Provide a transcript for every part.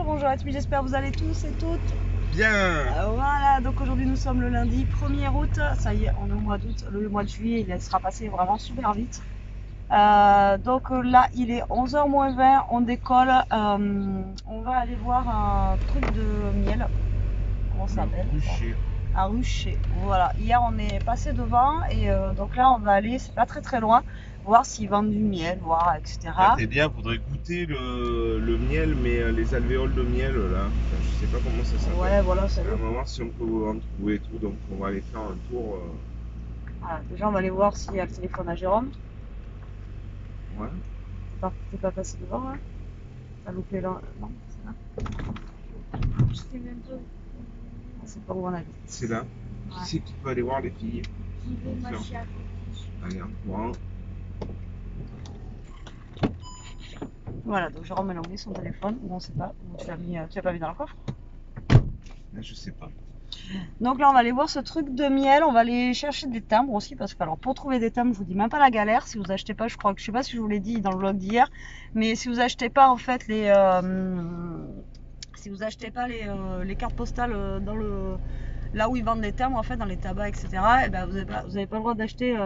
bonjour à tous, j'espère que vous allez tous et toutes bien. Voilà, donc aujourd'hui nous sommes le lundi 1er août, ça y est, on est au mois d'août, le mois de juillet il sera passé vraiment super vite. Donc là il est 11h moins 20, on décolle, on va aller voir un truc de miel, comment ça s'appelle? Un rucher, voilà. Hier on est passé devant et donc là on va aller, c'est pas très loin, voir s'ils vendent du miel, voir etc. Là, t'es bien, faudrait goûter le miel, mais les alvéoles de miel là. Enfin, je sais pas comment ça s'appelle. Ouais, voilà, ça y est. On va voir si on peut en trouver et tout, donc on va aller faire un tour. Voilà, déjà on va aller voir s'il y a le téléphone à Jérôme. Ouais. T'es pas passé devant là? T'as loupé là? Non, c'est là. Je sais même pas où. C'est pas où on habite. C'est là. Ouais. Qui c'est qui peut aller voir les filles? J'y vais, moi Tiens. je suis à côté. Allez, en courant. Voilà, donc Jérôme a oublié son téléphone. Bon, on sait pas. Tu l'as pas mis dans le coffre? Là, je sais pas. Donc là, on va aller voir ce truc de miel. On va aller chercher des timbres aussi. Parce que, alors, pour trouver des timbres, je vous dis même pas la galère. Si vous achetez pas, je sais pas si je vous l'ai dit dans le vlog d'hier. Mais si vous achetez pas, en fait, si vous achetez pas les cartes postales dans là où ils vendent les timbres, en fait, dans les tabacs, etc., et ben, vous avez pas le droit d'acheter.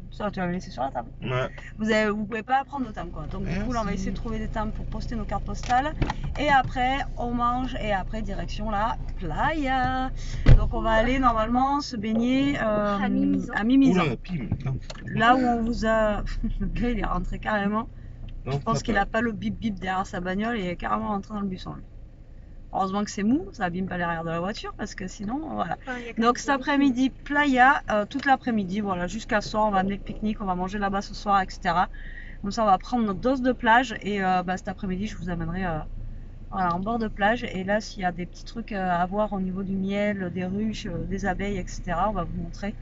Ça, tu vas me laisser sur la table. Ouais. Vous pouvez pas prendre nos timbres, quoi. Donc, du coup, là, on va essayer de trouver des timbres pour poster nos cartes postales. Et après, on mange. Et après, direction la playa. Donc, on va aller normalement se baigner À Mimizan. à Mimizan. Oula, pim. Non. Là où on vous a. Le gars, il est rentré carrément. Non, Je pense ça qu'il va. a pas le bip bip derrière sa bagnole. Il est carrément rentré dans le buisson. Lui. Heureusement que c'est mou, ça abîme pas l'arrière de la voiture parce que sinon, voilà. Donc cet après-midi, playa, toute l'après-midi, voilà, jusqu'à ce soir, on va amener le pique-nique, on va manger là-bas ce soir, etc. Comme ça, on va prendre notre dose de plage et cet après-midi, je vous amènerai voilà, en bord de plage. Et là, s'il y a des petits trucs à voir au niveau du miel, des ruches, des abeilles, etc., on va vous montrer.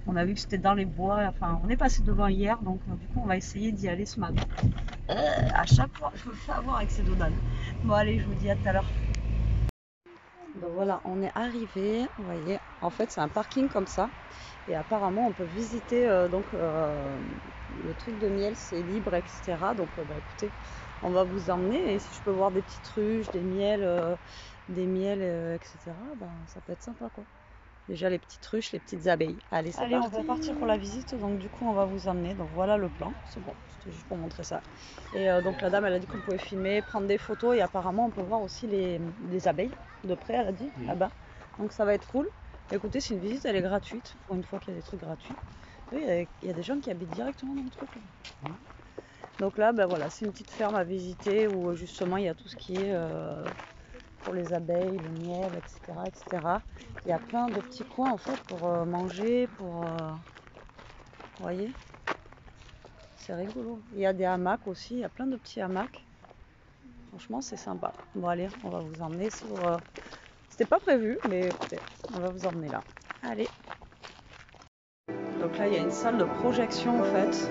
On a vu que c'était dans les bois, enfin, on est passé devant hier, donc du coup, on va essayer d'y aller ce matin. À chaque fois, je me fais avoir avec ces dodans. Bon, allez, je vous dis à tout à l'heure. Donc voilà, on est arrivé, vous voyez, en fait c'est un parking comme ça et apparemment on peut visiter le truc de miel, c'est libre, etc. Donc écoutez, on va vous emmener et si je peux voir des petites ruches, des miels, etc. Ça peut être sympa quoi. Déjà les petites ruches, les petites abeilles. Allez, c'est parti. On va partir pour la visite, donc du coup on va vous emmener. Donc voilà le plan, c'est bon, c'était juste pour montrer ça. Et donc la dame elle a dit qu'on pouvait filmer, prendre des photos et apparemment on peut voir aussi les abeilles de près, elle a dit, là-bas. Donc ça va être cool. Écoutez, c'est une visite, elle est gratuite, pour une fois qu'il y a des trucs gratuits. Oui, il y a des gens qui habitent directement dans le truc. Donc là, voilà, c'est une petite ferme à visiter où justement il y a tout ce qui est pour les abeilles, le miel, etc. Il y a plein de petits coins en fait pour manger, vous voyez, c'est rigolo. Il y a des hamacs aussi, il y a plein de petits hamacs. Franchement, c'est sympa. Bon, allez, on va vous emmener sur. C'était pas prévu, mais écoutez, on va vous emmener là. Allez. Donc là, il y a une salle de projection en fait.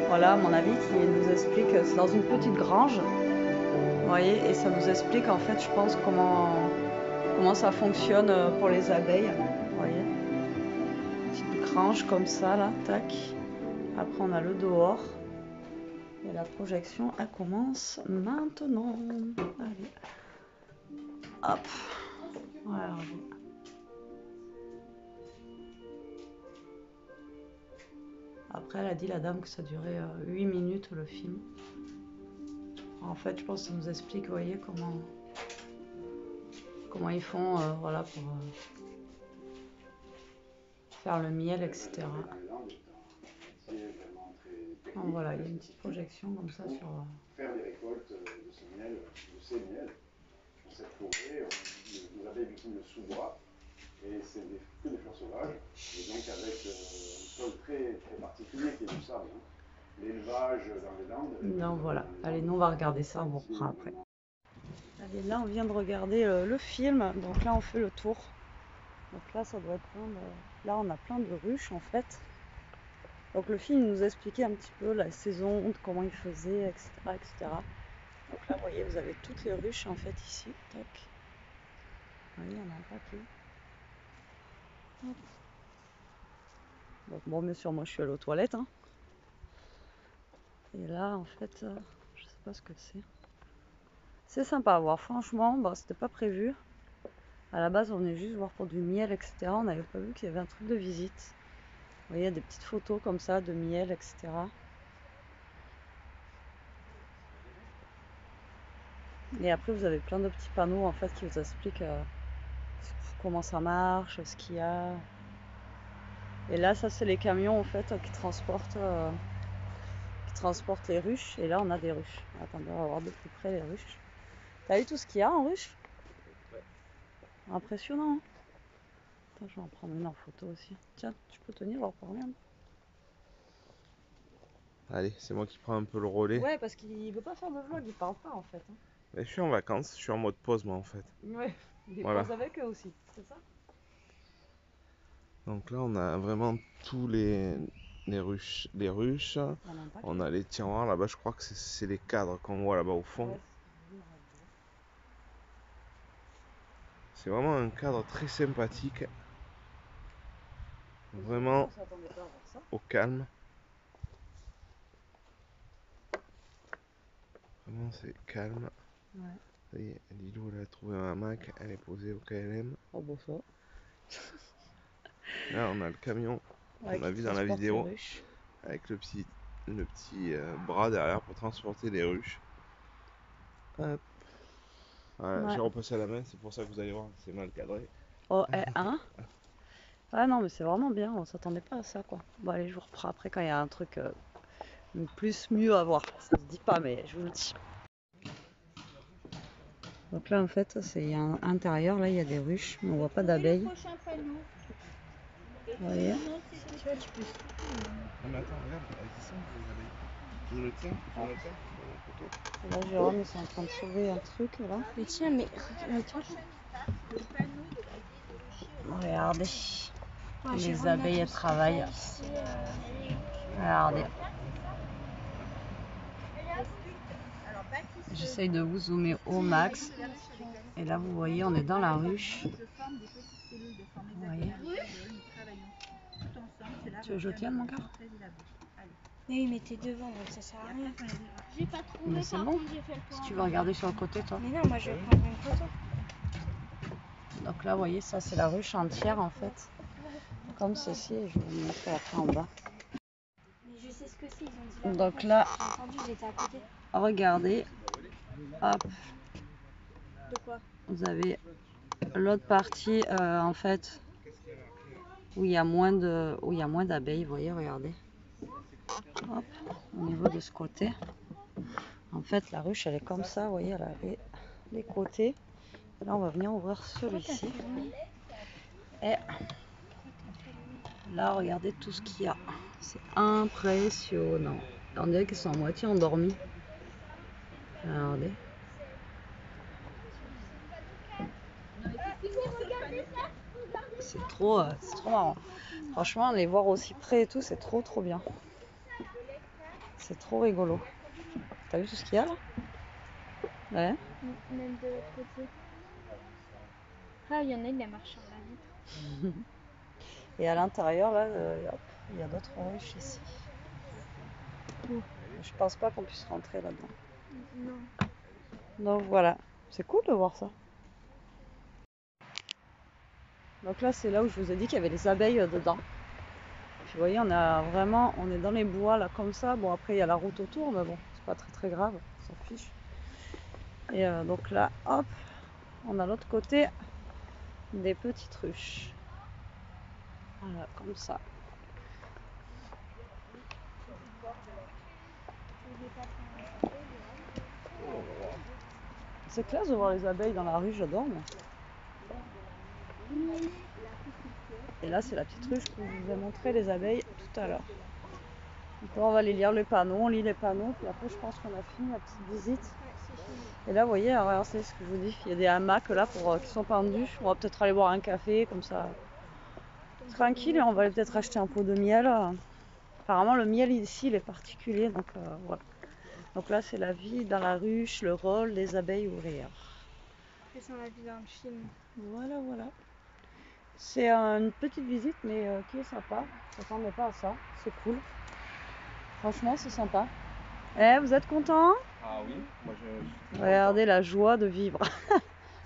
Voilà, à mon avis, qui nous explique. C'est dans une petite grange. Vous voyez, et ça nous explique en fait, je pense, comment ça fonctionne pour les abeilles. Vous voyez, petite grange comme ça là, tac. Après on a le dehors. Et la projection, elle commence maintenant. Allez. Hop. Voilà. Après elle a dit la dame que ça durait 8 minutes le film. En fait je pense que ça nous explique, vous voyez, comment ils font voilà, pour faire le miel, etc. Donc voilà, il y a une petite projection comme ça sur... Faire des récoltes de ce miel, de ces miels, dans cette forêt, les abeilles utilisent le sous-bois, et c'est que des fleurs sauvages, et donc avec un sol très particulier qui est du sable. L'élevage dans les Landes... Donc voilà, allez, nous on va regarder ça, on reprend après. Allez, là on vient de regarder le film, donc là on fait le tour. Donc là ça doit être plein de... Là on a plein de ruches en fait. Donc le film nous expliquait un petit peu la saison, comment il faisait, etc., etc. Donc là vous voyez, vous avez toutes les ruches en fait ici. Tac. Vous voyez, il y en a un paquet. Hop. Donc bon, bien sûr, moi je suis allée aux toilettes. Hein. Et là en fait, je sais pas ce que c'est. C'est sympa à voir, franchement, bon, c'était pas prévu. À la base, on venait juste voir pour du miel, etc. On n'avait pas vu qu'il y avait un truc de visite. Vous voyez, il y a des petites photos comme ça de miel, etc. Et après, vous avez plein de petits panneaux en fait qui vous expliquent comment ça marche, ce qu'il y a. Et là, ça, c'est les camions en fait qui transportent les ruches. Et là, on a des ruches. Attendez, on va voir de plus près les ruches. T'as vu tout ce qu'il y a en ruche? Impressionnant. Hein. Attends, je vais en prendre une en photo aussi. Tiens, tu peux tenir, on va reparler. Allez, c'est moi qui prends un peu le relais. Ouais, parce qu'il veut pas faire de vlog, il parle pas en fait. Hein. Mais je suis en vacances, je suis en mode pause moi en fait. Ouais, il Voilà. pose avec eux aussi, c'est ça? Donc là, on a vraiment tous les ruches. On a les tiroirs là-bas, je crois que c'est les cadres qu'on voit là-bas au fond. Ouais. C'est vraiment un cadre très sympathique. Vraiment au calme. Vraiment c'est calme. Ouais. Ça y est, Lilou elle a trouvé un hamac, elle est posée au KLM. Oh bon ça. Là on a le camion qu'on a vu dans la vidéo avec le petit bras derrière pour transporter les ruches. Hop. Voilà, ouais. J'ai repassé à la main, c'est pour ça que vous allez voir, c'est mal cadré. Oh, hein? Ah non mais c'est vraiment bien, on s'attendait pas à ça quoi. Bon allez, je vous reprends après quand il y a un truc mieux à voir. Ça se dit pas mais je vous le dis. Donc là en fait, c'est un intérieur, là il y a des ruches, mais on voit pas d'abeilles. Vous voyez? Ah mais attends, regarde, elles y sont les abeilles. Je le tiens, Là Jérôme ils sont en train de sauver un truc là. Mais tiens, mais regardez. Les abeilles elles travaillent. Regardez. J'essaye de vous zoomer au max. Et là vous voyez on est dans la ruche. Vous voyez. Tu veux que je tienne mon cœur? oui, mais t'es devant donc ça sert à rien. J'ai pas trouvé. Mais c'est bon. Si tu veux regarder sur le côté toi. Mais non, moi je vais prendre une photo. Donc là vous voyez ça c'est la ruche entière en fait. Comme ceci et je vais vous montrer après en bas. Mais je sais ce que c'est, ils ont dit. Donc là, j'étais à côté. Regardez, hop. De quoi? Vous avez l'autre partie en fait où il y a moins d'abeilles, vous voyez, regardez. Hop, au niveau de ce côté. En fait, la ruche elle est comme ça, vous voyez, elle a les côtés. Et là, on va venir ouvrir celui-ci. Et là, regardez tout ce qu'il y a. C'est impressionnant. On dirait qu'ils sont à moitié endormis. Regardez. C'est trop marrant. Franchement, les voir aussi près et tout, c'est trop bien. C'est trop rigolo. T'as vu tout ce qu'il y a là? Ouais. Même de l'autre côté. Ah, il y en a, il a marché sur la vitre. Et à l'intérieur, là, il y a d'autres ruches ici. Je pense pas qu'on puisse rentrer là-dedans. Non. Donc voilà, c'est cool de voir ça. Donc là, c'est là où je vous ai dit qu'il y avait les abeilles dedans. Puis vous voyez, on est dans les bois là comme ça. Bon après il y a la route autour, mais bon, c'est pas très grave, on s'en fiche. Et donc là, hop, on a l'autre côté des petites ruches. Voilà, comme ça. C'est classe de voir les abeilles dans la rue, j'adore moi. Et là, c'est la petite ruche que je vous ai montré les abeilles tout à l'heure. Donc là, on va aller lire les panneaux, on lit les panneaux, puis après, je pense qu'on a fini la petite visite. Et là, vous voyez, alors, c'est ce que je vous dis, il y a des hamacs là qui sont pendus. On va peut-être aller boire un café, comme ça, tranquille, et on va aller peut-être acheter un pot de miel. Apparemment, le miel ici, il est particulier, donc voilà. Donc là, c'est la vie dans la ruche, le rôle des abeilles ouvrières. C'est ça, la vie dans le film. Voilà. C'est une petite visite, mais qui est sympa. Je ne s'attendais pas à ça. C'est cool. Franchement, c'est sympa. Eh, vous êtes contents? Ah oui, moi je... Regardez la joie de vivre.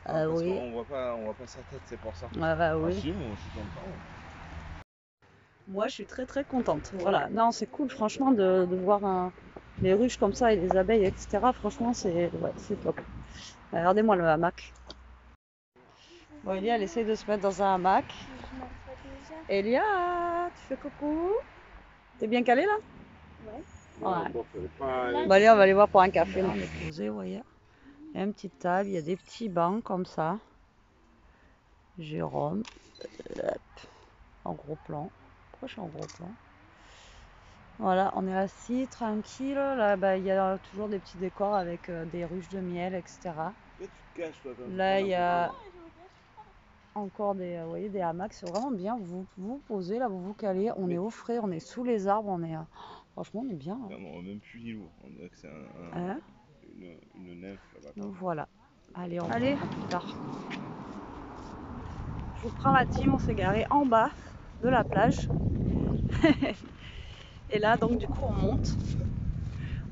Ah, parce oui. qu'on voit pas sa tête, c'est pour ça. Ah bah oui. Ah si, moi je suis content. Moi je suis très contente. Voilà. Non, c'est cool franchement de voir les ruches comme ça et les abeilles, etc. Franchement, c'est top. Regardez-moi le hamac. Bon, Elia, elle essaye de se mettre dans un hamac. Elia, tu fais coucou? T'es bien calé là? Ouais. Ouais. Bon, allez, on va aller voir pour un café. On est posé, vous voyez. Il y a une petite table, il y a des petits bancs comme ça. Jérôme. En gros plan. Pourquoi je suis en gros plan? Voilà, on est assis, tranquille. Là, bah, il y a toujours des petits décors avec des ruches de miel, etc. Là, il y a encore des, vous voyez, des hamacs. C'est vraiment bien. Vous vous posez, là, vous vous calez. On est au frais, on est sous les arbres. On est, franchement, on est bien. Hein. On voit même plus l'îlot. On dirait que c'est une nymphe là-bas. Donc voilà. Allez, on se revoit plus tard. Je vous prends la team. On s'est garé en bas de la plage. Et là, donc, du coup, on monte.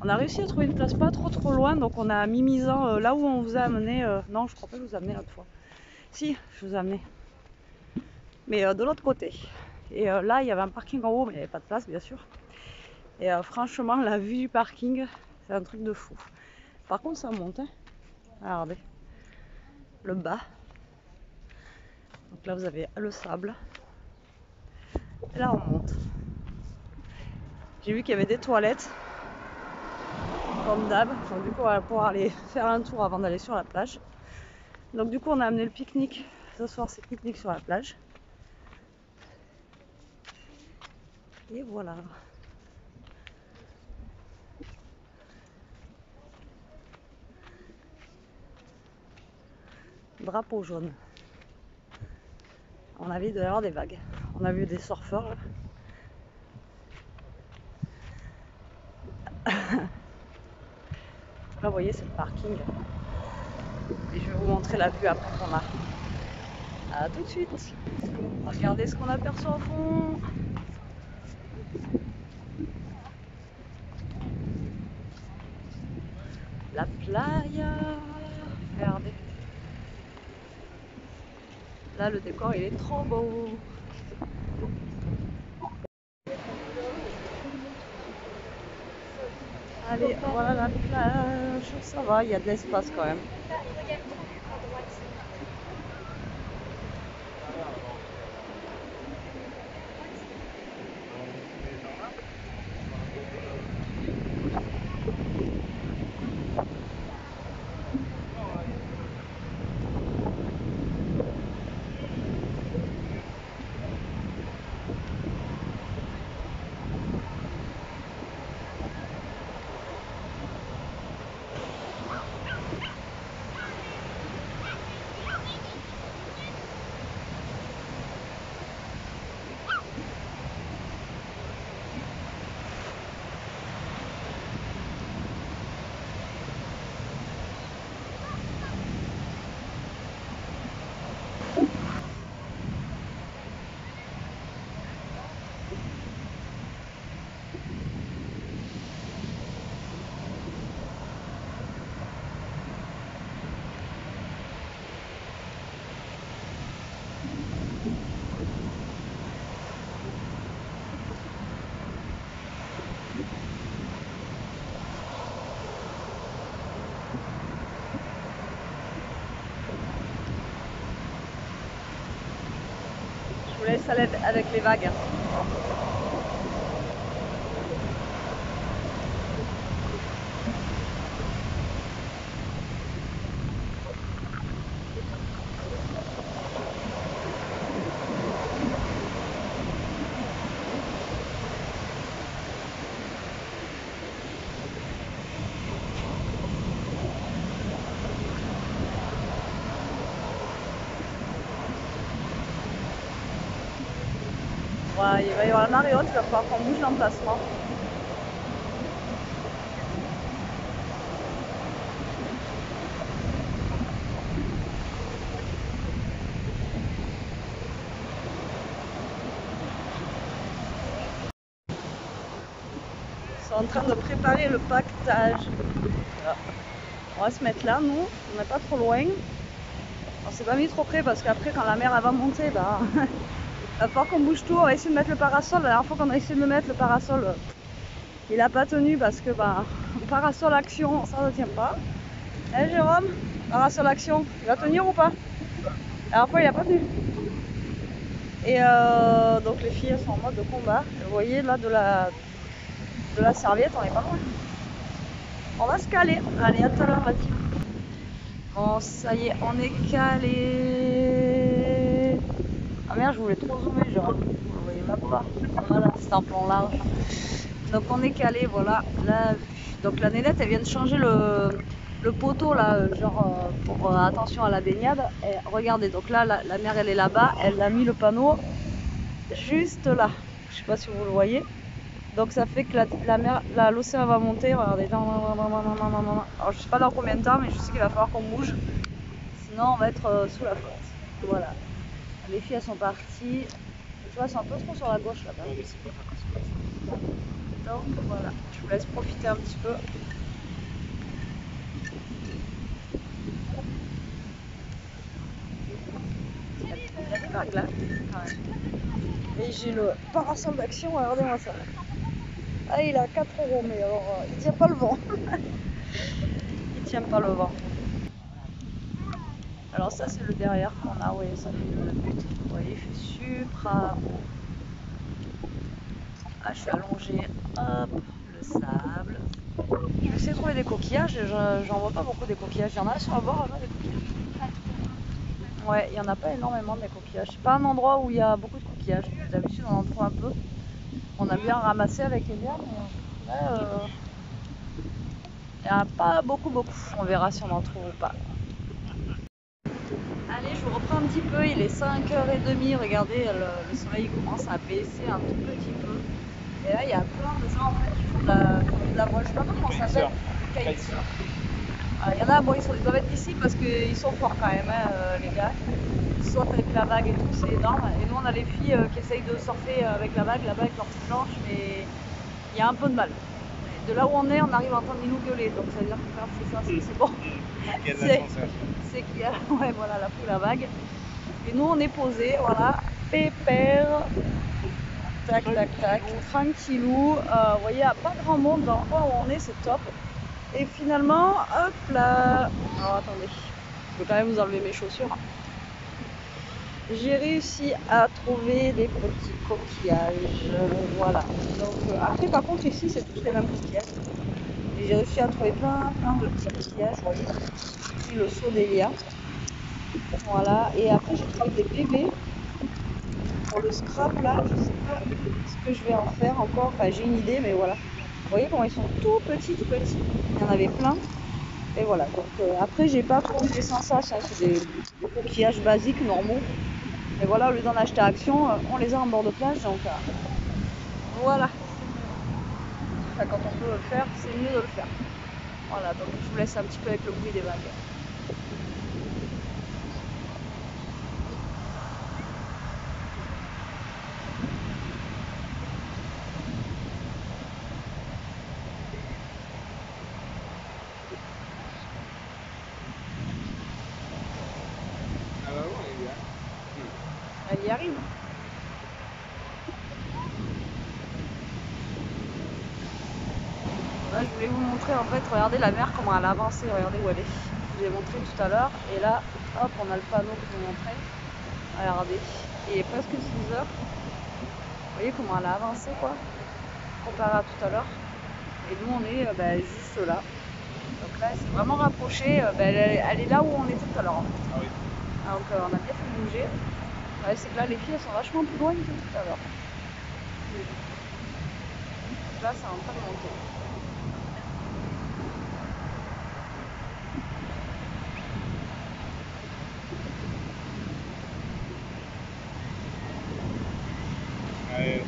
On a réussi à trouver une place pas trop loin, donc on a mis misant là où on vous a amené. Non, je crois pas que je vous ai amené l'autre fois. Si, je vous ai amené. Mais de l'autre côté. Et là, il y avait un parking en haut, mais il n'y avait pas de place, bien sûr. Et franchement, la vue du parking, c'est un truc de fou. Par contre, ça monte. Hein. Regardez. Le bas. Donc là, vous avez le sable. Et là, on monte. J'ai vu qu'il y avait des toilettes. Comme d'hab. Donc du coup, on va pouvoir aller faire un tour avant d'aller sur la plage. Donc du coup, on a amené le pique-nique. Ce soir, c'est pique-nique sur la plage. Et voilà. Drapeau jaune. On a vu d'ailleurs des vagues. On a vu des surfeurs. Là, vous voyez, c'est le parking. Et je vais vous montrer la vue après qu'on a. A tout de suite. Regardez ce qu'on aperçoit au fond. La playa. Regardez. Là, le décor, il est trop beau. Allez, voilà la plage. Ça va, il y a de l'espace quand même. Je vous laisse à l'aide avec les vagues. Voilà, il va y avoir la marée haute, il va falloir qu'on bouge l'emplacement. en train de préparer le paquetage. Voilà. On va se mettre là, nous, on n'est pas trop loin. On s'est pas mis trop près parce qu'après quand la mer elle va monter, bah, il va falloir qu'on bouge tout. On va essayer de mettre le parasol. La dernière fois qu'on a essayé de le mettre, le parasol, il a pas tenu parce que bah, parasol action, ça ne tient pas. Eh Jérôme, parasol action, il va tenir ou pas? La dernière fois il a pas tenu. Et donc les filles elles sont en mode de combat. Vous voyez là de la serviette, on est pas loin. On va se caler. Allez, à tout à l'heure, Mathilde. Bon, ça y est, on est calé. Ah merde, je voulais trop zoomer, genre. Vous voyez même pas. Voilà, c'est un plan large. Donc on est calé, voilà. Là, donc la nénette, elle vient de changer le poteau là, genre pour attention à la baignade. Et regardez, donc là, la mer elle est là-bas. Elle a mis le panneau juste là. Je sais pas si vous le voyez. Donc ça fait que l'océan va monter, regardez. Alors je sais pas dans combien de temps, mais je sais qu'il va falloir qu'on bouge. Sinon on va être sous la flotte. Voilà. Les filles elles sont parties. Tu vois, elles sont un peu trop sur la gauche là-bas. Donc voilà, je vous laisse profiter un petit peu. Il y a des vagues là. Et j'ai le parasol d'action, regardez-moi ça. Ah, il a 4 €, mais alors il tient pas le vent. Il tient pas le vent. Alors ça c'est le derrière qu'on a, oui, ça fait le but. Vous voyez, il fait supra. Ah, je suis allongée, hop, le sable. Je vais essayer de trouver des coquillages, j'en vois pas beaucoup des coquillages. Il y en a sur le bord, là, des coquillages. Ouais, il y en a pas énormément des coquillages. C'est pas un endroit où il y a beaucoup de coquillages. D'habitude on en trouve un peu. On a bien ramassé avec les liens, mais là, il n'y en a pas beaucoup. On verra si on en trouve ou pas. Allez, je vous reprends un petit peu, il est 5h30, regardez, le soleil commence à baisser un tout petit peu. Et là, il y a plein de gens en fait, qui font de la voile, je sais pas comment ça s'appelle, kitesurf. Il y en a, bon, ils doivent être ici parce qu'ils sont forts quand même, hein, les gars. Ils sautent avec la vague et tout, c'est énorme. Et nous, on a les filles qui essayent de surfer avec la vague avec leur petite planche, mais il y a un peu de mal. De là où on est, on arrive à entendre nous gueuler, donc ça veut dire que quand c'est ça, c'est bon. C'est qu'il y a ouais, voilà, la foule à vague. Et nous, on est posé, voilà, pépère, tac, tranquillou. Vous voyez, il n'y a pas grand monde dans l'endroit où on est, c'est top. Et finalement, hop là. Alors attendez, je peux quand même vous enlever mes chaussures. J'ai réussi à trouver des petits coquillages, voilà. Donc après, par contre, ici, c'est tous les mêmes coquillages. Et j'ai réussi à trouver plein de petits coquillages, vous voyez. Puis le Sodélia. Voilà. Et après, j'ai trouvé des bébés. Pour le scrap, là, je sais pas ce que je vais en faire encore. Enfin, j'ai une idée, mais voilà. Vous voyez comment ils sont tout petits. Il y en avait plein. Et voilà. Donc après, j'ai pas trouvé des sensations. C'est des coquillages basiques, normaux. Et voilà, au lieu d'en acheter à Action, on les a en bord de plage. Donc voilà. Enfin, quand on peut le faire, c'est mieux de le faire. Voilà, donc je vous laisse un petit peu avec le bruit des vagues. Elle y arrive. Là, je voulais vous montrer en fait, regardez la mer comment elle a avancé, regardez où elle est. Je vous ai montré tout à l'heure et là, hop, on a le panneau que je vous montrais. Regardez, il est presque 6 heures. Vous voyez comment elle a avancé quoi, comparé à tout à l'heure. Et nous on est juste là. Donc là, elle s'est vraiment rapprochée. Elle est là où on était tout à l'heure en fait. Ah oui. Donc on a bien fait bouger. Ouais, c'est que là, les filles elles sont vachement plus loin que tout à l'heure. Donc là, c'est en train de monter. Ouais.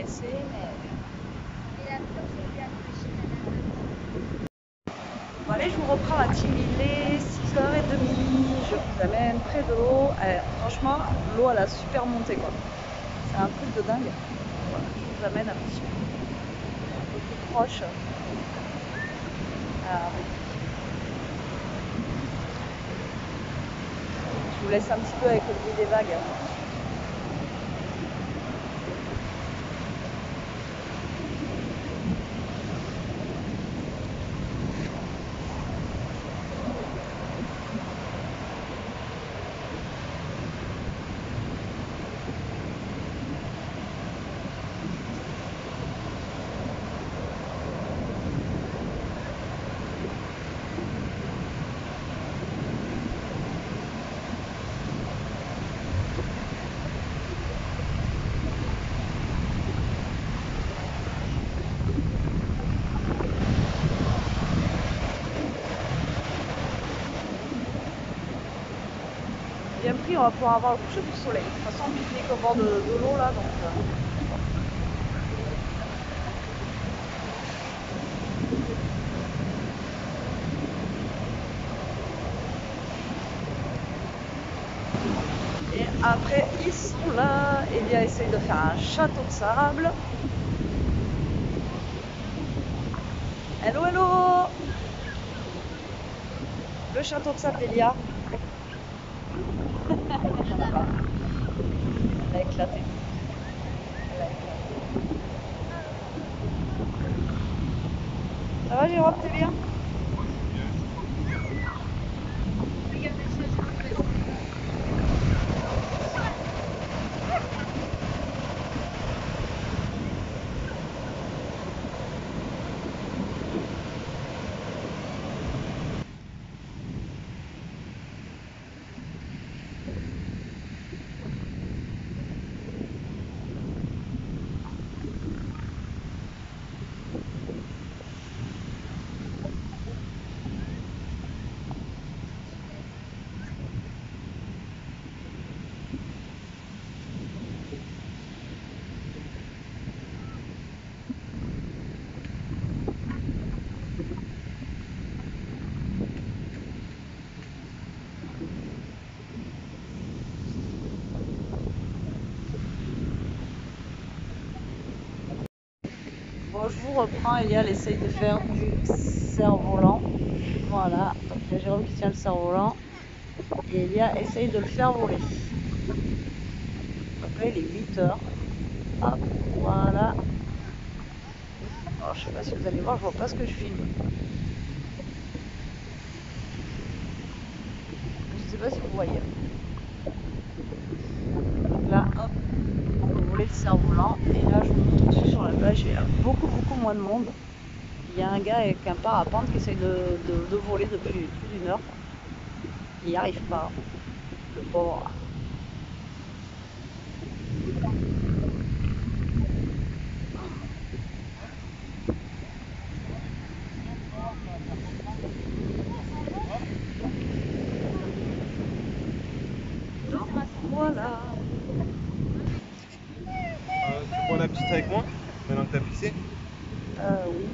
essayer, mais... Bon, allez, je vous reprends à Timilé, 6h30, je vous amène près de l'eau. Franchement, l'eau elle a super monté quoi. C'est un truc de dingue. Voilà, je vous amène un petit peu plus proche. Je vous laisse un petit peu avec le bruit des vagues. Bien pris, on va pouvoir avoir le coucher du soleil. De toute façon, on pique-nique au bord de l'eau là, donc... Et après, ils sont là. Elia essaye de faire un château de sable. Hello, hello! Le château de sable d'Elia. Elle a éclaté. Ça va, Jérôme, t'es bien? Bon, je vous reprends. Elia, elle essaye de faire du cerf-volant. Voilà, donc il y a Jérôme qui tient le cerf-volant. Et Elia essaye de le faire voler. Donc là, il est 8h. Hop, voilà. Alors, je sais pas si vous allez voir, je vois pas ce que je filme. Je sais pas si vous voyez. Donc là, hop, on peut voler le cerf-volant. Et là, je vous montre dessus sur la plage, il y a beaucoup moins de monde. Il y a un gars avec un parapente qui essaye de voler depuis plus d'1 heure. Il n'y arrive pas. Le pauvre. Voilà. Tu prends la petite avec moi, maintenant que t'as pissé? Oui.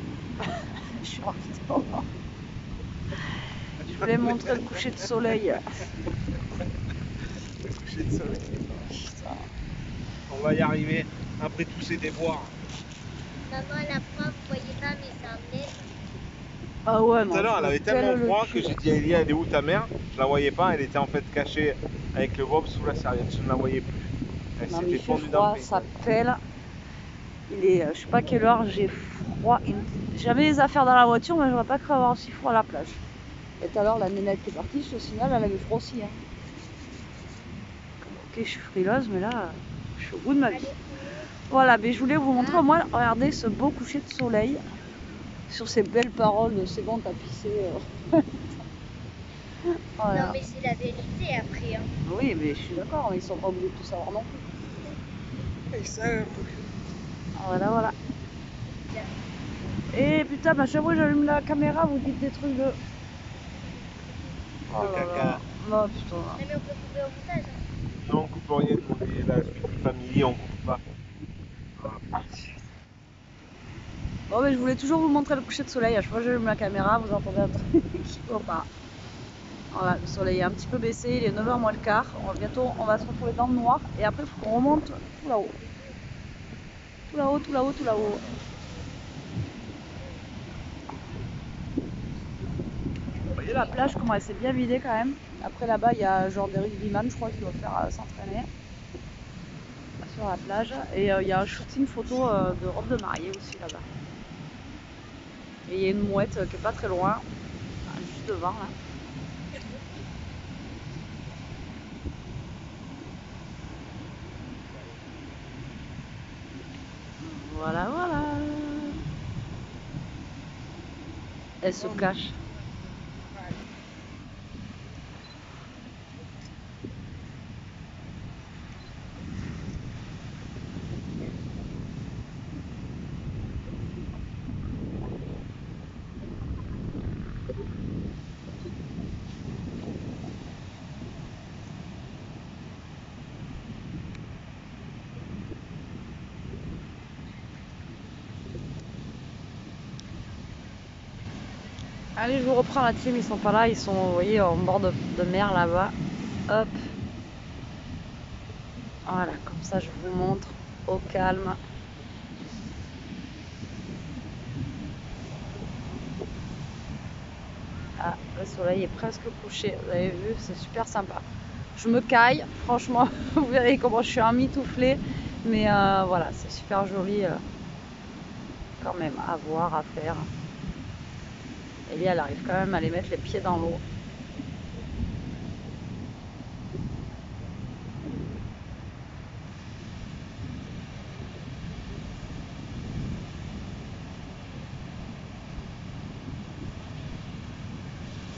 Je suis en retard. Je voulais montrer le coucher de soleil. Le coucher de soleil. Putain. On va y arriver après tous ces déboires. Maman, la proie, vous voyez pas, mais c'est un net. Ah ouais, Tout à l'heure, elle avait tellement froid que j'ai dit à Elia, elle est où ta mère? Je la voyais pas, elle était en fait cachée avec le bob sous la serviette, je ne la voyais plus. Elle s'était fondue dans le ça pèle. Il est, je sais pas quelle heure, j'ai froid. J'avais les affaires dans la voiture, mais je vois pas cru avoir aussi froid à la plage. Et tout à l'heure, la nénette qui est partie, je te signale, elle avait froid aussi. Hein. Ok, je suis frileuse, mais là, je suis au bout de ma vie. Voilà, mais je voulais vous montrer au moins, regardez ce beau coucher de soleil. Sur ces belles paroles de c'est bon, t'as pissé. Voilà. Non, mais c'est la vérité après. Hein. Oui, mais je suis d'accord, ils sont pas obligés de tout savoir non plus. Ils savent. Voilà, voilà. Et putain, à chaque fois que j'allume la caméra, vous dites des trucs de. Oh caca. Non, putain. Mais on peut couper au montage. Hein. Non, on coupe rien, la suite de famille, on coupe pas. Ah, Bon, mais je voulais toujours vous montrer le coucher de soleil. À chaque fois que j'allume la caméra, vous entendez un truc qui ne va pas. Voilà, le soleil est un petit peu baissé, il est 9h moins le quart. Bientôt, on va se retrouver dans le noir. Et après, il faut qu'on remonte tout là-haut. Tout là-haut, tout là-haut, tout là-haut. Vous voyez la plage, comment elle s'est bien vidée quand même. Après, là-bas, il y a genre des rugbyman, je crois, qui doivent faire s'entraîner sur la plage. Et il y a un shooting photo de robe de mariée aussi là-bas. Et il y a une mouette qui est pas très loin, juste devant là. Voilà, voilà. Elle se cache. Allez, je vous reprends la team, ils sont pas là, ils sont, vous voyez, en bord de mer là-bas. Hop. Voilà, comme ça je vous montre au calme. Ah, le soleil est presque couché, vous avez vu, c'est super sympa. Je me caille, franchement, vous verrez comment je suis emmitouflée. Mais voilà, c'est super joli quand même à voir, à faire. Ellie, elle arrive quand même à les mettre les pieds dans l'eau.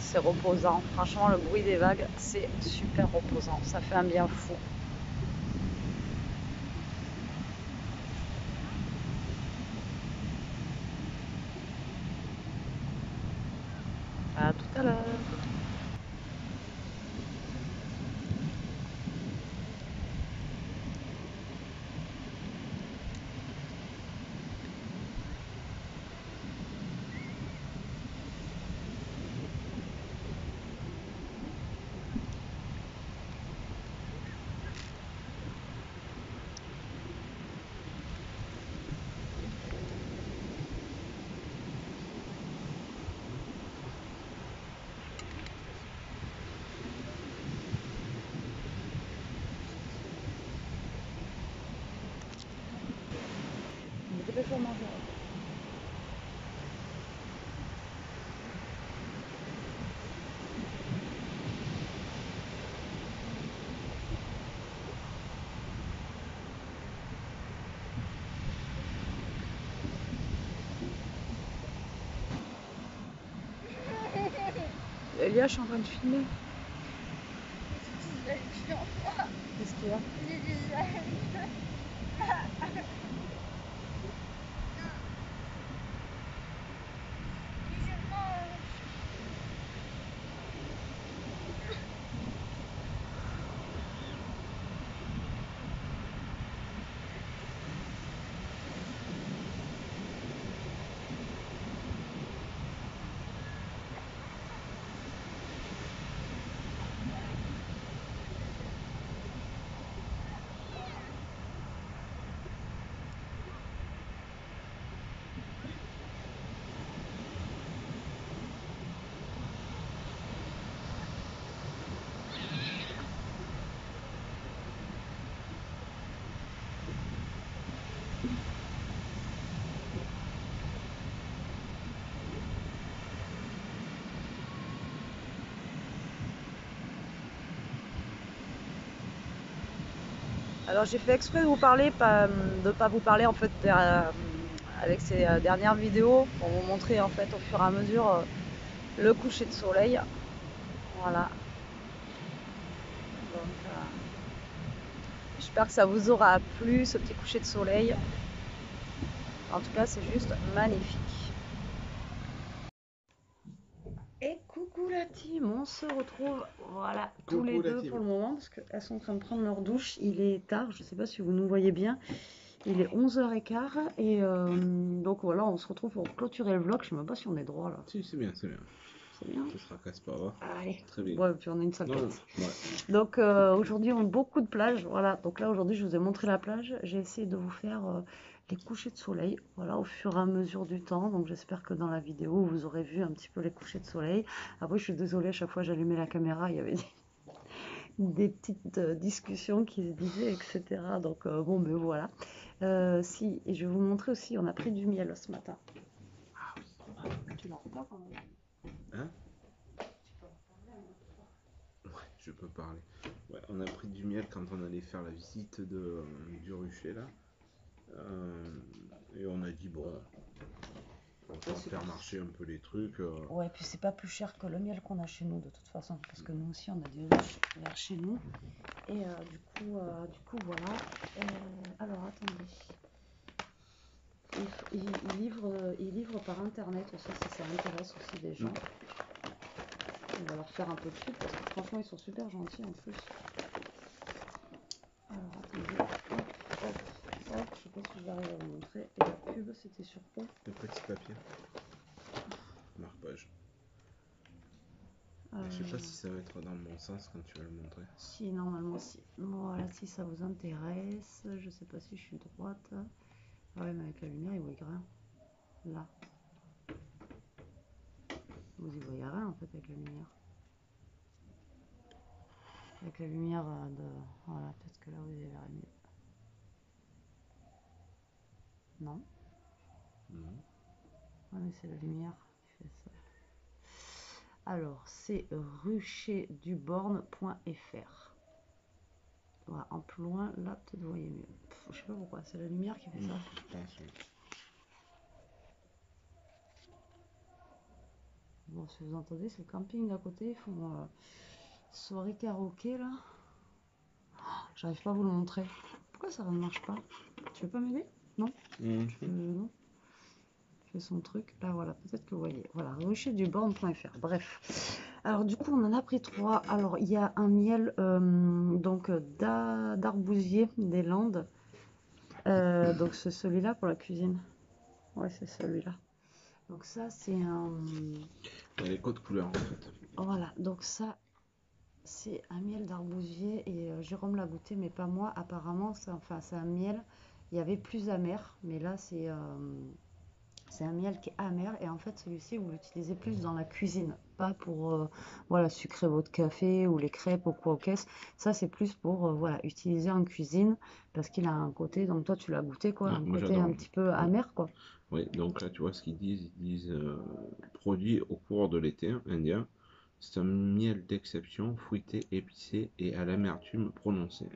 C'est reposant, franchement le bruit des vagues c'est super reposant, ça fait un bien fou. À tout à l'heure. Dépêche-toi de manger. Elia, je suis en train de filmer. Qu'est-ce qu'il y a? Alors j'ai fait exprès de vous parler, de pas vous parler en fait avec ces dernières vidéos pour vous montrer en fait au fur et à mesure le coucher de soleil. Voilà. Donc j'espère que ça vous aura plu ce petit coucher de soleil. En tout cas c'est juste magnifique. Et coucou la team, on se retrouve voilà tous les deux pour le moment parce qu'elles sont en train de prendre leur douche. Il est tard, je ne sais pas si vous nous voyez bien. Il est 11h15 et donc voilà, on se retrouve pour clôturer le vlog. Je sais même pas si on est droit là. Si, c'est bien, c'est bien. C'est bien. Ça se racasse pas, va. Allez. Très bien. Ouais, puis on a une sacoche. Ouais. Donc aujourd'hui, on a beaucoup de plages. Voilà, donc là aujourd'hui, je vous ai montré la plage. J'ai essayé de vous faire les couchers de soleil, voilà, au fur et à mesure du temps. Donc j'espère que dans la vidéo, vous aurez vu un petit peu les couchers de soleil. Après, je suis désolée, à chaque fois j'allumais la caméra, il y avait des petites discussions qui se disaient, etc. Donc bon, mais voilà. Si, et je vais vous montrer aussi, on a pris du miel ce matin. Ah oui. Tu l'entends pas quand même? Hein? Tu peux en parler un autre fois. Ouais, je peux parler. Ouais, on a pris du miel quand on allait faire la visite du rucher là. Et on a dit bon, on va faire marcher un peu les trucs. Ouais, puis c'est pas plus cher que le miel qu'on a chez nous de toute façon, parce que nous aussi on a des ruches vers chez nous. Et du coup voilà. Alors attendez. Il livre par internet aussi si ça intéresse aussi des gens. On va leur faire un peu de pub parce que franchement ils sont super gentils en plus. Alors attendez. Hop, je sais pas si je vais arriver à vous montrer. Et la pub c'était sur quoi? Le petit papier. Marque-page. Je sais pas si ça va être dans le bon sens quand tu vas le montrer. Si, normalement si. Voilà, si ça vous intéresse. Je sais pas si je suis droite. Ah ouais, mais avec la lumière, il voit rien. Là. Vous y voyez rien en fait avec la lumière. Avec la lumière de... Voilà, peut-être que là vous y verrez mieux. Non? Non. Ouais, mais c'est la lumière qui fait ça. Alors, c'est rucherduborn.fr. Voilà, un peu loin, là peut-être vous voyez mieux. Je sais pas pourquoi, c'est la lumière qui fait ça. Je pense, oui. Bon, si vous entendez, c'est le camping d'à côté. Ils font soirée karaoké là. Oh, j'arrive pas à vous le montrer. Pourquoi ça ne marche pas? Tu veux pas m'aider? Non? Non. Fait son truc. Là, voilà, peut-être que vous voyez. Voilà, rucherduborn.fr. Bref. Alors, du coup, on en a pris 3. Alors, il y a un miel donc d'arbousier des Landes. Donc, c'est celui-là pour la cuisine. Ouais, c'est celui-là. Donc, ça, c'est un. Il y a les codes couleurs en fait. Voilà, donc ça, c'est un miel d'arbousier et Jérôme l'a goûté, mais pas moi. Apparemment, c'est un miel. Il y avait plus amer, mais là, c'est un miel qui est amer. Et en fait, celui-ci, vous l'utilisez plus dans la cuisine, pas pour voilà, sucrer votre café ou les crêpes ou quoi au caisse. Ça, c'est plus pour voilà, utiliser en cuisine parce qu'il a un côté, donc toi, tu l'as goûté, quoi, Ah, un moi, côté un petit peu amer, quoi. Oui, donc là, tu vois ce qu'ils disent. Ils disent produit au cours de l'été indien. C'est un miel d'exception, fruité, épicé et à l'amertume prononcée.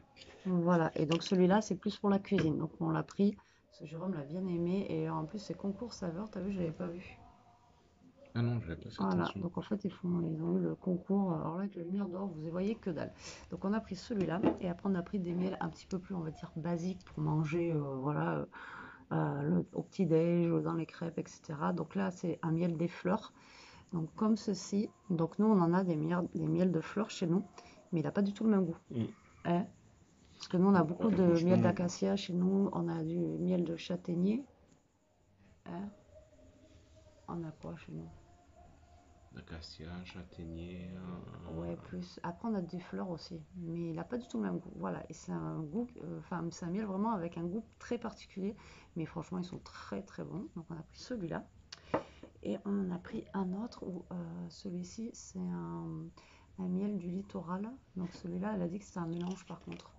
Voilà, et donc celui-là, c'est plus pour la cuisine. Donc on l'a pris, parce que Jérôme l'a bien aimé, et en plus c'est concours saveur, t'as vu, je l'avais pas vu. Ah non, je n'avais pas fait Voilà, attention. donc en fait ils ont eu le concours, alors là avec la lumière dehors, vous y voyez que dalle. Donc on a pris celui-là, et après on a pris des miels un petit peu plus, on va dire, basiques pour manger, voilà, au petit-déj, dans les crêpes, etc. Donc là c'est un miel des fleurs, donc comme ceci. Donc nous on en a des miels de fleurs chez nous, mais il n'a pas du tout le même goût. Hein? Parce que nous, on a beaucoup de miel d'acacia chez nous. On a du miel de châtaignier. Hein? On a quoi chez nous? D'acacia, châtaignier. Ouais, plus. Après, on a des fleurs aussi. Mais il n'a pas du tout le même goût. Voilà. Et c'est un goût, c'est un miel vraiment avec un goût très particulier. Mais franchement, ils sont très très bons. Donc, on a pris celui-là. Et on en a pris un autre où celui-ci, c'est un miel du littoral. Donc, celui-là, elle a dit que c'était un mélange par contre.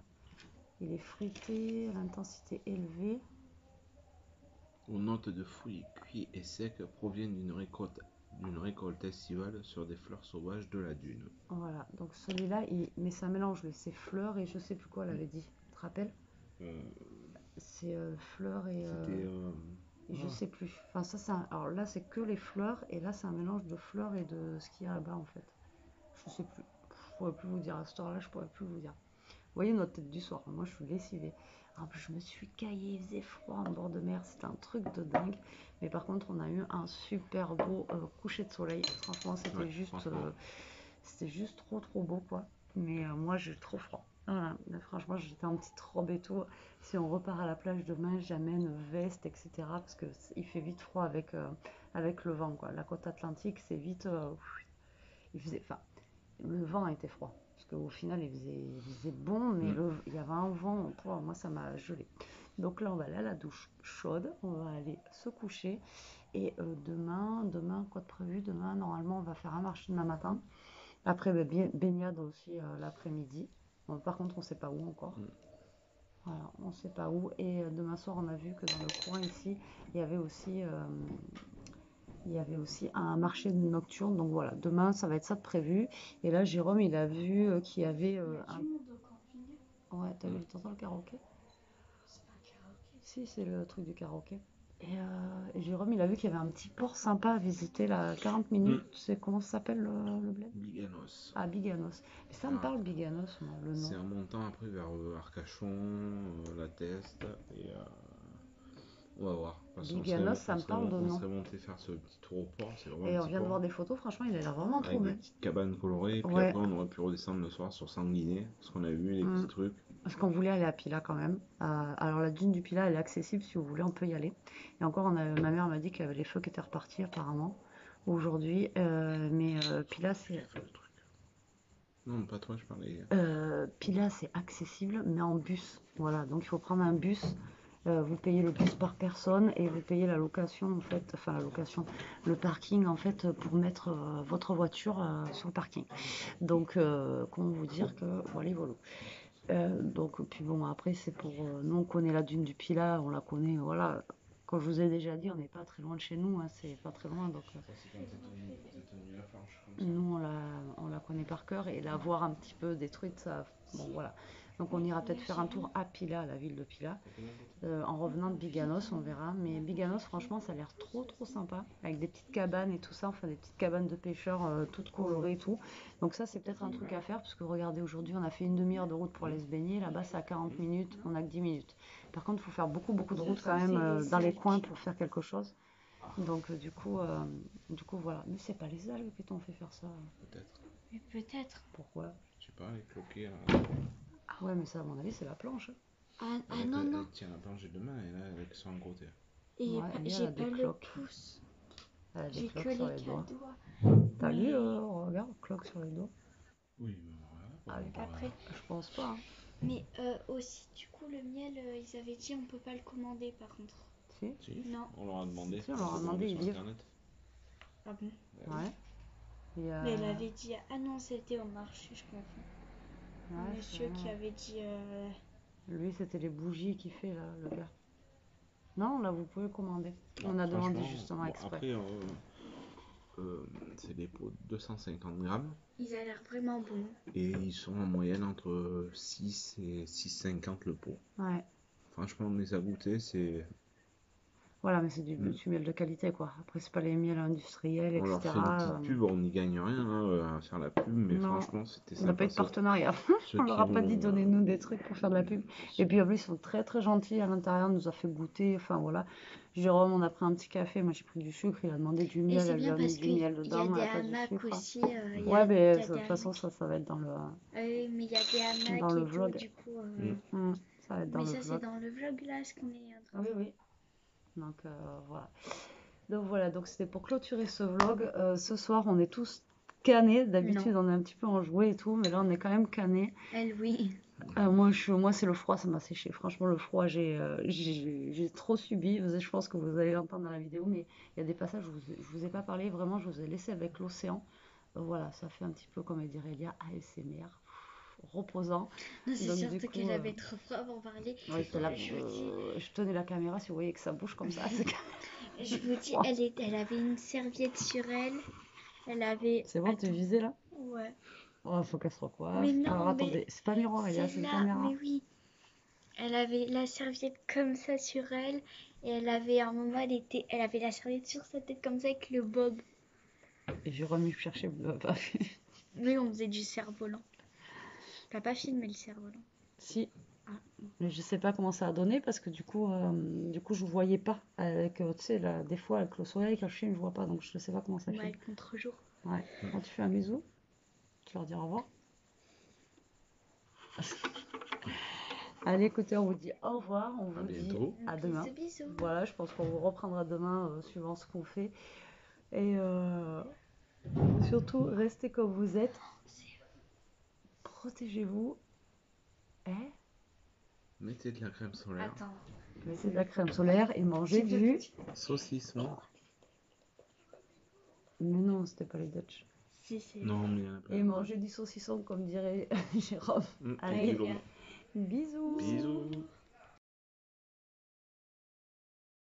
Il est fruité, à l'intensité élevée. Aux notes de fruits cuits et secs proviennent d'une récolte estivale sur des fleurs sauvages de la dune. Voilà, donc celui-là, mais ça mélange ses fleurs et je sais plus quoi, elle avait dit. Tu te rappelles? C'est fleurs et. Je sais plus. Enfin, ça, alors là, c'est que les fleurs et là, c'est un mélange de fleurs et de ce qu'il y a là-bas en fait. Je sais plus. Je pourrais plus vous dire. À cette heure-là, je pourrais plus vous dire. Vous voyez notre tête du soir. Moi, je suis lessivée. En plus, je me suis caillée. Il faisait froid en bord de mer. C'était un truc de dingue. Mais par contre, on a eu un super beau coucher de soleil. Franchement, c'était juste trop trop beau quoi. Mais moi j'ai trop froid. Voilà, mais franchement, j'étais en petite robe et tout. Si on repart à la plage demain, j'amène veste, etc. Parce que il fait vite froid avec le vent, quoi. La côte atlantique, c'est vite. Il faisait, enfin, le vent était froid. Parce qu'au final, il faisait bon, mais il y avait un vent. Moi, ça m'a gelé. Donc là, on va aller à la douche chaude. On va aller se coucher. Et demain, quoi de prévu? Demain, normalement, on va faire un marché demain matin. Après, baignade aussi l'après-midi. Bon, par contre, on ne sait pas où encore. Voilà, on ne sait pas où. Et demain soir, on a vu que dans le coin ici, il y avait aussi un marché nocturne. Donc voilà, demain, ça va être ça de prévu. Et là, Jérôme, il a vu qu'il y avait un... Ouais, t'as vu, t'entends le karaoké? C'est pas un karaoké. Si, c'est le truc du karaoké. Et Jérôme, il a vu qu'il y avait un petit port sympa à visiter, là, 40 minutes. Tu sais comment ça s'appelle le bled? Biganos. Ah, Biganos. Mais ça me parle, Biganos, moi, le nom. C'est en montant après vers Arcachon, La Teste, et on va voir. Biganos, ça me parle de On nom. serait monté faire ce petit tour au port, c'est vraiment Et un on petit vient de port. voir des photos, franchement, il a l'air vraiment trop Avec des bien. petites cabanes colorées, et puis Ouais. après on aurait pu redescendre le soir sur Sanguinet, parce qu'on a vu les petits trucs. Parce qu'on voulait aller à Pila quand même. Alors la dune du Pila, elle est accessible, si vous voulez, on peut y aller. Et encore, ma mère m'a dit qu'il y avait les feux qui étaient repartis apparemment aujourd'hui. Mais Pila, c'est... Non, pas toi, je parlais. Pila, c'est accessible, mais en bus. Voilà, donc il faut prendre un bus. Vous payez le bus par personne et vous payez la location, en fait, enfin la location, le parking, en fait, pour mettre votre voiture sur le parking. Donc, comment vous dire que, voilà, voilà. Donc, puis bon, après, c'est pour. Nous, on connaît la dune du Pilat, on la connaît, voilà. Comme je vous ai déjà dit, on n'est pas très loin de chez nous, hein, c'est pas très loin. Donc, Ça, c'est quand t'es tenu la planche comme ça. nous, on la connaît par cœur et la voir un petit peu détruite, ça. Bon, voilà. Donc, on ira peut-être faire un tour à Pila, la ville de Pila. En revenant de Biganos, on verra. Mais Biganos, franchement, ça a l'air trop trop sympa. Avec des petites cabanes et tout ça, enfin des petites cabanes de pêcheurs toutes colorées et tout. Donc ça, c'est peut-être un truc à faire. Parce que regardez, aujourd'hui, on a fait une demi-heure de route pour aller se baigner. Là-bas, c'est à 40 minutes. On a que 10 minutes. Par contre, il faut faire beaucoup beaucoup de route quand même dans les coins pour faire quelque chose. Donc du coup, voilà. Mais c'est pas les algues qui t'ont fait faire ça. Peut-être. Mais peut-être. Pourquoi? Je sais pas, les cloquets là. Ah ouais, mais ça, à mon avis, c'est la planche. Non, non. Elle tient la planche des deux mains et là, avec son côté. Et Ouais, elle j'ai a des pas le cloques. pouce. Elle a des J'ai cloques que sur les les 4 doigts. doigts. T'as lu, regarde, cloques sur les doigts. Oui, mais voilà. Ah, Après. Je pense pas. Hein. Mais aussi, du coup, le miel, ils avaient dit on peut pas le commander par contre. Si. Non. On leur a demandé. Si, on leur a demandé, ils sur livrent. Internet. Ah bon? Ouais. Mais elle avait dit, ah non, c'était au marché, je confonds. Ouais, Un monsieur qui avait dit. Lui, c'était les bougies qu'il fait, là, le gars. Non, là, vous pouvez commander. On a demandé justement exprès. Après, c'est des pots de 250 grammes. Ils ont l'air vraiment bons. Et ils sont en moyenne entre 6 et 6,50 le pot. Ouais. Franchement, on les a goûtés, c'est... Voilà, mais c'est du miel de qualité, quoi. Après, c'est pas les miels industriels, etc. On leur fait une petite pub, on n'y gagne rien hein, à faire la pub, mais non, franchement, c'était sympa. On n'a pas eu de sympa. partenariat. On leur a pas dit donnez-nous des trucs pour faire de la pub. Et puis, en plus, ils sont très très gentils à l'intérieur, nous a fait goûter. Enfin, voilà. Jérôme, on a pris un petit café. Moi, j'ai pris du sucre. Il a demandé du miel. Elle lui a mis du miel dedans. Il y a des hamacs aussi. Ouais, mais de toute façon, ça va être dans le. Oui, mais il y a des hamacs dans le et vlog. tout, du coup. Ça va être dans mais le ça, vlog. c'est dans le vlog là, ce qu'on est en train de... Oui. Donc voilà. Donc c'était pour clôturer ce vlog. Ce soir, on est tous canés. D'habitude, on est un petit peu enjoués et tout, mais là, on est quand même canés. Elle, oui. Moi, c'est le froid, ça m'a séché. Franchement, le froid, j'ai trop subi. Je pense que vous allez l'entendre dans la vidéo, mais il y a des passages où je vous ai pas parlé. Vraiment, je vous ai laissé avec l'océan. Voilà, ça fait un petit peu, comme dirait Elia, ASMR. Reposant. Non, c'est surtout qu'elle avait trop froid pour parler. Ouais, je tenais la caméra, si vous voyez que ça bouge comme ça. Je vous dis, elle avait une serviette sur elle. Elle avait... C'est bon, tu visais là? Ouais. Oh, faut qu'elle se recoiffe. Mais non, alors attendez, c'est pas miroir, Elia, c'est une caméra. Mais oui. Elle avait la serviette comme ça sur elle. Et elle avait, à un moment, elle avait la serviette sur sa tête comme ça avec le bob. Et j'ai remis chercher le Oui, on faisait du cerf-volant. T'as pas filmé le cerf-volant? Si. Ah. Mais je sais pas comment ça a donné parce que du coup je voyais pas. Avec, tu sais, là, des fois avec le soleil, quand je filme, je vois pas. Donc je sais pas comment ça fait. Ouais, contre-jour. Ouais. Quand tu fais un bisou, tu leur dis au revoir. Allez, écoutez, on vous dit au revoir. On vous dit bientôt. à demain. Bisous, bisous. Voilà, je pense qu'on vous reprendra demain suivant ce qu'on fait. Et surtout, restez comme vous êtes. Protégez-vous. Et mettez de la crème solaire. Attends. mettez de la crème solaire et mangez du Saucisson. Mais non, c'était pas les Dutch. Si, c'est. Non, mais il y en a plein. Et mangez du saucisson, comme dirait Jérôme. Allez, Bisous. bisous. Bisous.